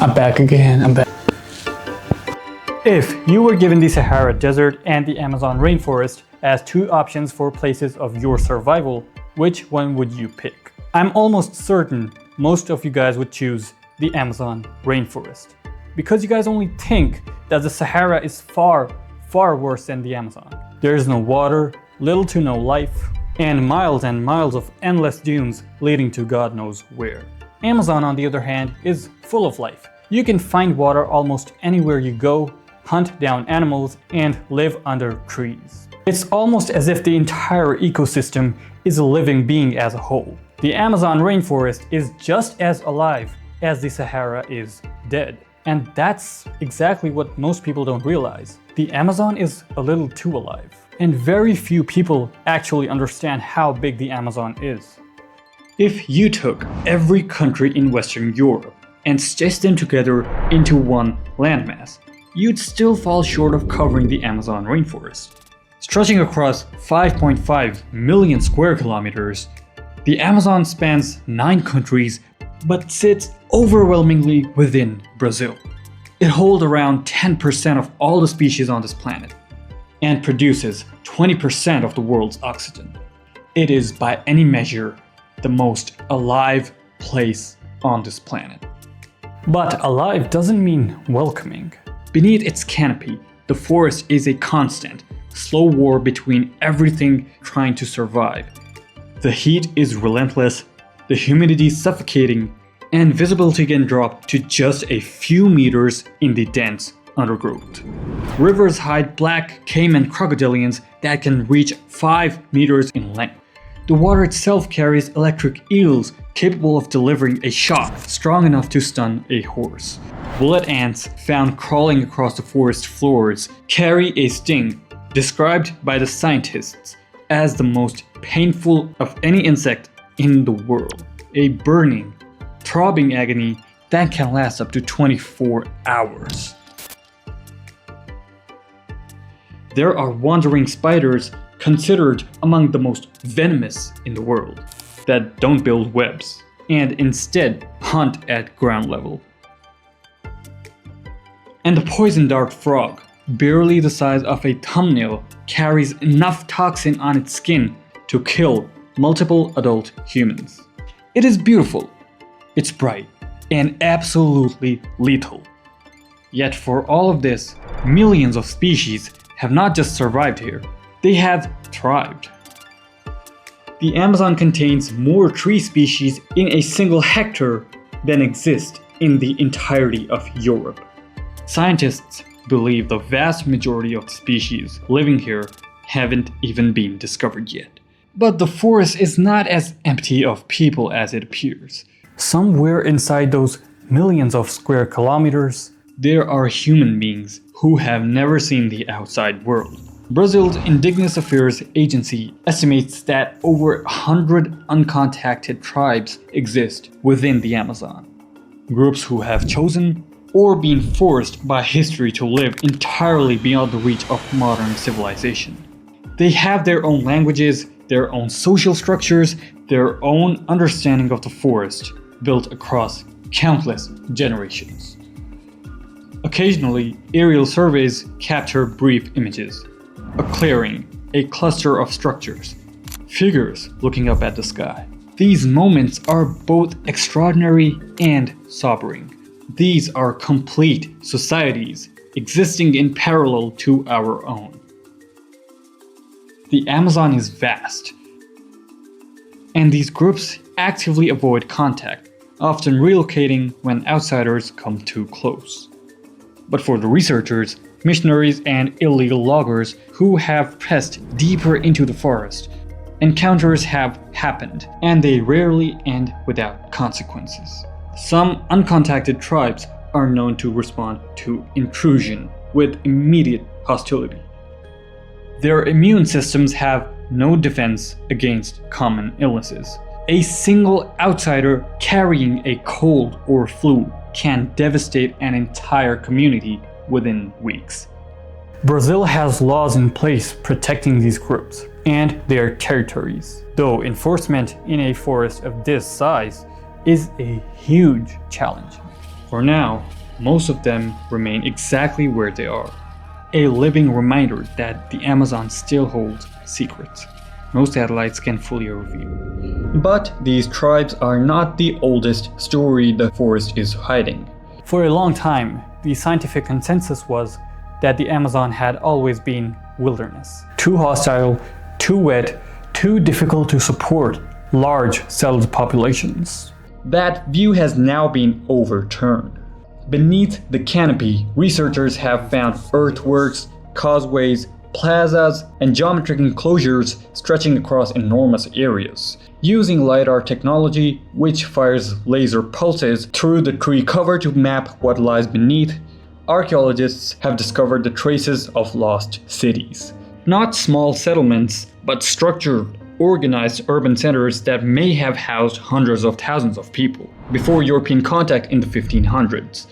I'm back again, I'm back. If you were given the Sahara Desert and the Amazon Rainforest as two options for places of your survival, which one would you pick? I'm almost certain most of you guys would choose the Amazon Rainforest, because you guys only think that the Sahara is far, far worse than the Amazon. There is no water, little to no life, and miles of endless dunes leading to God knows where. Amazon, on the other hand, is full of life. You can find water almost anywhere you go, hunt down animals, and live under trees. It's almost as if the entire ecosystem is a living being as a whole. The Amazon rainforest is just as alive as the Sahara is dead. And that's exactly what most people don't realize. The Amazon is a little too alive. And very few people actually understand how big the Amazon is. If you took every country in Western Europe and stitched them together into one landmass, you'd still fall short of covering the Amazon rainforest. Stretching across 5.5 million square kilometers, the Amazon spans 9 countries but sits overwhelmingly within Brazil. It holds around 10% of all the species on this planet and produces 20% of the world's oxygen. It is by any measure the most alive place on this planet. But alive doesn't mean welcoming. Beneath its canopy, the forest is a constant, slow war between everything trying to survive. The heat is relentless, the humidity suffocating, and visibility can drop to just a few meters in the dense undergrowth. Rivers hide black caiman crocodilians that can reach 5 meters in length. The water itself carries electric eels capable of delivering a shock strong enough to stun a horse. Bullet ants found crawling across the forest floors carry a sting described by the scientists as the most painful of any insect in the world. A burning, throbbing agony that can last up to 24 hours. There are wandering spiders considered among the most venomous in the world that don't build webs and instead hunt at ground level. And the poison dart frog, barely the size of a thumbnail, carries enough toxin on its skin to kill multiple adult humans. It is beautiful, it's bright, and absolutely lethal. Yet for all of this, millions of species have not just survived here, they have thrived. The Amazon contains more tree species in a single hectare than exist in the entirety of Europe. Scientists believe the vast majority of the species living here haven't even been discovered yet. But the forest is not as empty of people as it appears. Somewhere inside those millions of square kilometers, there are human beings who have never seen the outside world. Brazil's Indigenous Affairs Agency estimates that over 100 uncontacted tribes exist within the Amazon. Groups who have chosen or been forced by history to live entirely beyond the reach of modern civilization. They have their own languages, their own social structures, their own understanding of the forest, built across countless generations. Occasionally, aerial surveys capture brief images. A clearing, a cluster of structures, figures looking up at the sky. These moments are both extraordinary and sobering. These are complete societies existing in parallel to our own. The Amazon is vast, and these groups actively avoid contact, often relocating when outsiders come too close. But for the researchers, missionaries, and illegal loggers who have pressed deeper into the forest, encounters have happened, and they rarely end without consequences. Some uncontacted tribes are known to respond to intrusion with immediate hostility. Their immune systems have no defense against common illnesses. A single outsider carrying a cold or flu can devastate an entire community within weeks. Brazil has laws in place protecting these groups and their territories, though enforcement in a forest of this size is a huge challenge. For now, most of them remain exactly where they are, a living reminder that the Amazon still holds secrets no satellites can fully reveal. But these tribes are not the oldest story the forest is hiding. For a long time, the scientific consensus was that the Amazon had always been wilderness. Too hostile, too wet, too difficult to support large-celled populations. That view has now been overturned. Beneath the canopy, researchers have found earthworks, causeways, plazas, and geometric enclosures stretching across enormous areas. Using LiDAR technology, which fires laser pulses through the tree cover to map what lies beneath, archaeologists have discovered the traces of lost cities. Not small settlements, but structured, organized urban centers that may have housed hundreds of thousands of people before European contact in the 1500s.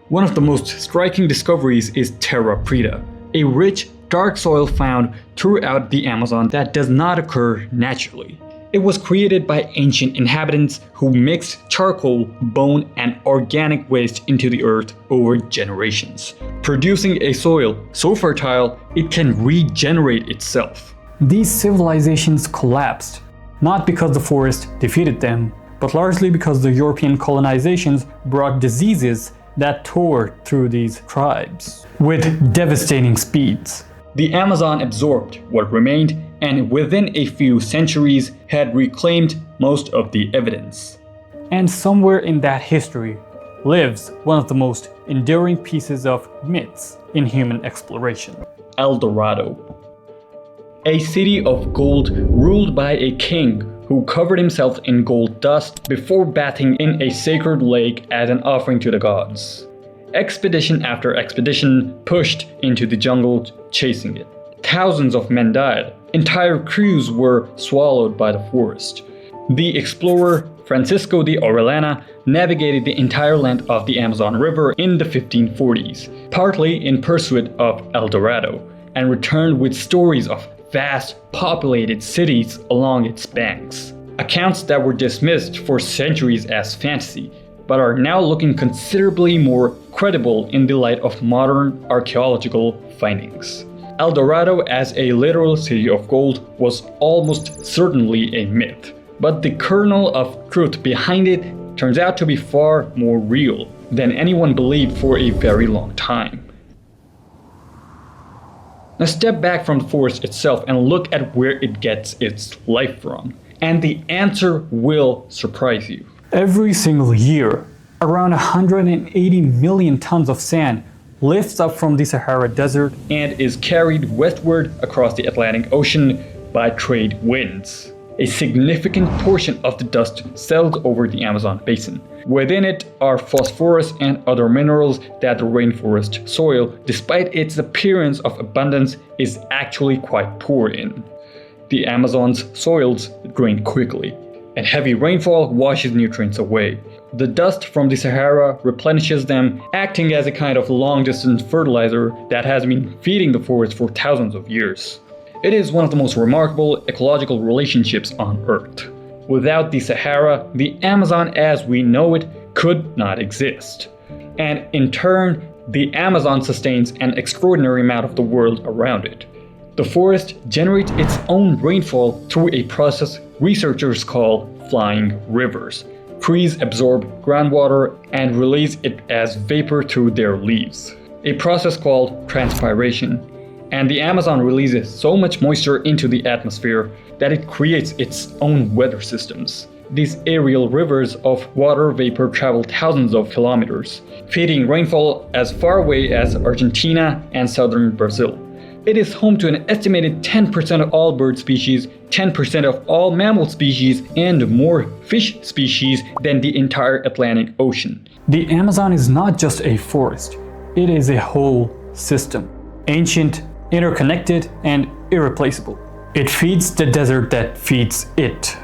One of the most striking discoveries is terra preta, a rich, dark soil found throughout the Amazon that does not occur naturally. It was created by ancient inhabitants who mixed charcoal, bone, and organic waste into the earth over generations, producing a soil so fertile it can regenerate itself. These civilizations collapsed, not because the forest defeated them, but largely because the European colonizations brought diseases that tore through these tribes with devastating speeds. The Amazon absorbed what remained and within a few centuries had reclaimed most of the evidence. And somewhere in that history lives one of the most enduring pieces of myths in human exploration: El Dorado. A city of gold ruled by a king who covered himself in gold dust before bathing in a sacred lake as an offering to the gods. Expedition after expedition pushed into the jungle chasing it. Thousands of men died. Entire crews were swallowed by the forest. The explorer Francisco de Orellana navigated the entire length of the Amazon River in the 1540s, partly in pursuit of El Dorado, and returned with stories of vast, populated cities along its banks. Accounts that were dismissed for centuries as fantasy, but are now looking considerably more credible in the light of modern archaeological findings. El Dorado as a literal city of gold was almost certainly a myth, but the kernel of truth behind it turns out to be far more real than anyone believed for a very long time. Now step back from the forest itself and look at where it gets its life from, and the answer will surprise you. Every single year, around 180 million tons of sand lifts up from the Sahara Desert and is carried westward across the Atlantic Ocean by trade winds. A significant portion of the dust settles over the Amazon basin. Within it are phosphorus and other minerals that the rainforest soil, despite its appearance of abundance, is actually quite poor in. The Amazon's soils drain quickly, and heavy rainfall washes nutrients away. The dust from the Sahara replenishes them, acting as a kind of long-distance fertilizer that has been feeding the forest for thousands of years. It is one of the most remarkable ecological relationships on Earth. Without the Sahara, the Amazon as we know it could not exist. And in turn, the Amazon sustains an extraordinary amount of the world around it. The forest generates its own rainfall through a process researchers call flying rivers. Trees absorb groundwater and release it as vapor through their leaves, a process called transpiration. And the Amazon releases so much moisture into the atmosphere that it creates its own weather systems. These aerial rivers of water vapor travel thousands of kilometers, feeding rainfall as far away as Argentina and southern Brazil. It is home to an estimated 10% of all bird species, 10% of all mammal species, and more fish species than the entire Atlantic Ocean. The Amazon is not just a forest, it is a whole system. Ancient, interconnected, and irreplaceable. It feeds the desert that feeds it.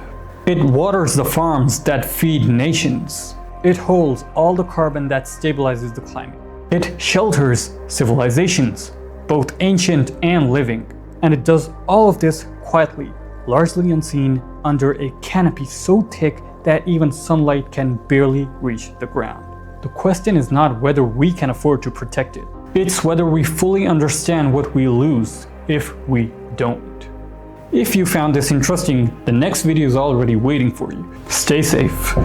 It waters the farms that feed nations. It holds all the carbon that stabilizes the climate. It shelters civilizations, both ancient and living. And it does all of this quietly, largely unseen, under a canopy so thick that even sunlight can barely reach the ground. The question is not whether we can afford to protect it. It's whether we fully understand what we lose if we don't. If you found this interesting, the next video is already waiting for you. Stay safe.